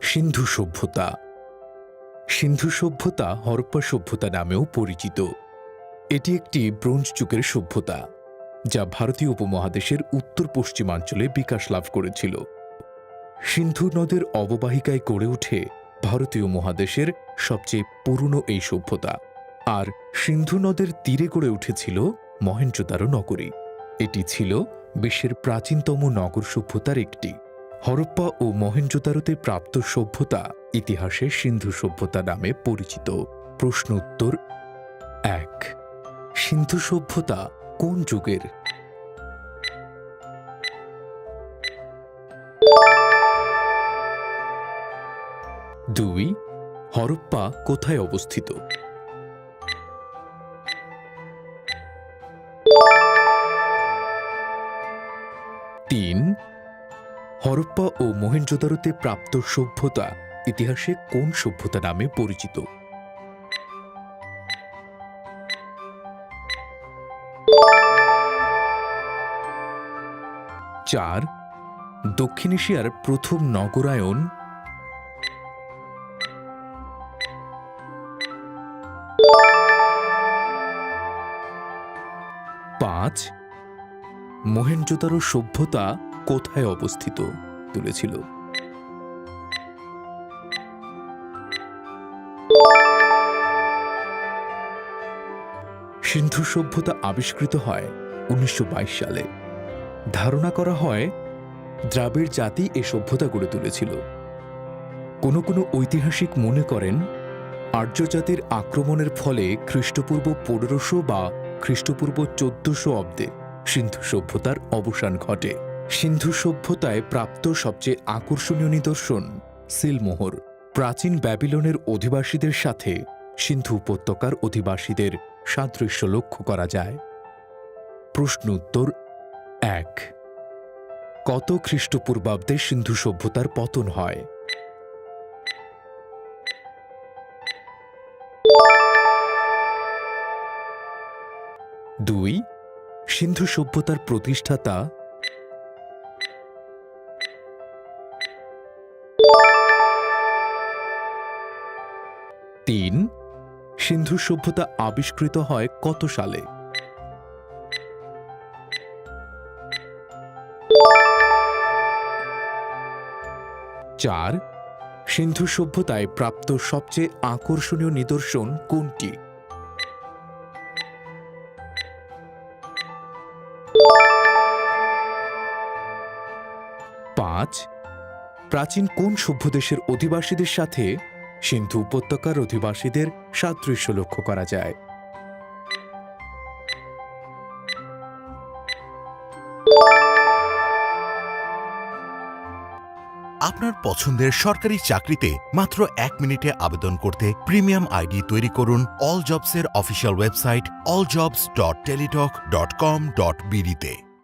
সিন্ধু সভ্যতা। সিন্ধু সভ্যতা হরপ্পা সভ্যতা নামেও পরিচিত। এটি একটি ব্রোঞ্জ যুগের সভ্যতা যা ভারতীয় উপমহাদেশের উত্তর পশ্চিমাঞ্চলে বিকাশ লাভ করেছিল। সিন্ধু নদের অববাহিকায় গড়ে ওঠে ভারতীয় মহাদেশের সবচেয়ে পুরনো এই সভ্যতা। আর সিন্ধু নদের তীরে গড়ে উঠেছিল মহেঞ্জোদারো নগরী। এটি ছিল বিশ্বের প্রাচীনতম নগর সভ্যতার একটি। হরপ্পা ও মহেঞ্জোদারোতে প্রাপ্ত সভ্যতা ইতিহাসে সিন্ধু সভ্যতা নামে পরিচিত। প্রশ্ন উত্তর ১। সিন্ধু সভ্যতা কোন যুগের? দুই, হরপ্পা কোথায় অবস্থিত? তিন, হরপ্পা ও মহেঞ্জোদারোতে প্রাপ্ত সভ্যতা ইতিহাসে কোন সভ্যতা নামে পরিচিত? চার, দক্ষিণ এশিয়ার প্রথম নগরায়ন? পাঁচ, মহেঞ্জোদারো সভ্যতা কোথায় অবস্থিত তুলেছিল? সিন্ধু সভ্যতা আবিষ্কৃত হয় ১৯২২ সালে। ধারণা করা হয় দ্রাবিড় জাতি এ সভ্যতা গড়ে তুলেছিল। কোনো কোনো ঐতিহাসিক মনে করেন আর্য জাতির আক্রমণের ফলে খ্রিস্টপূর্ব ১৫০০ বা খ্রিস্টপূর্ব ১৪০০ অব্দে সিন্ধু সভ্যতার অবসান ঘটে। সিন্ধু সভ্যতায় প্রাপ্ত সবচেয়ে আকর্ষণীয় নিদর্শন সিলমোহর। প্রাচীন ব্যাবিলনের অধিবাসীদের সাথে সিন্ধু উপত্যকার অধিবাসীদের সাদৃশ্য লক্ষ্য করা যায়। প্রশ্ন উত্তর ১। কত খ্রিস্টপূর্বাব্দে সিন্ধু সভ্যতার পতন হয়? দুই, সিন্ধু সভ্যতার প্রতিষ্ঠাতা? তিন, সিন্ধু সভ্যতা আবিষ্কৃত হয় কত সালে? চার, সিন্ধু সভ্যতায় প্রাপ্ত সবচেয়ে আকর্ষণীয় নিদর্শন কোনটি? পাঁচ, প্রাচীন কোন সভ্য দেশের অধিবাসীদের সাথে সিন্ধু উপত্যকার অধিবাসীদের সাদৃশ্য লক্ষ্য করা যায়? আপনার পছন্দের সরকারি চাকরিতে মাত্র ১ মিনিটে আবেদন করতে প্রিমিয়াম আইডি তৈরি করুন অল জবসের অফিসিয়াল ওয়েবসাইট alljobs.teletalk.com.bd তে।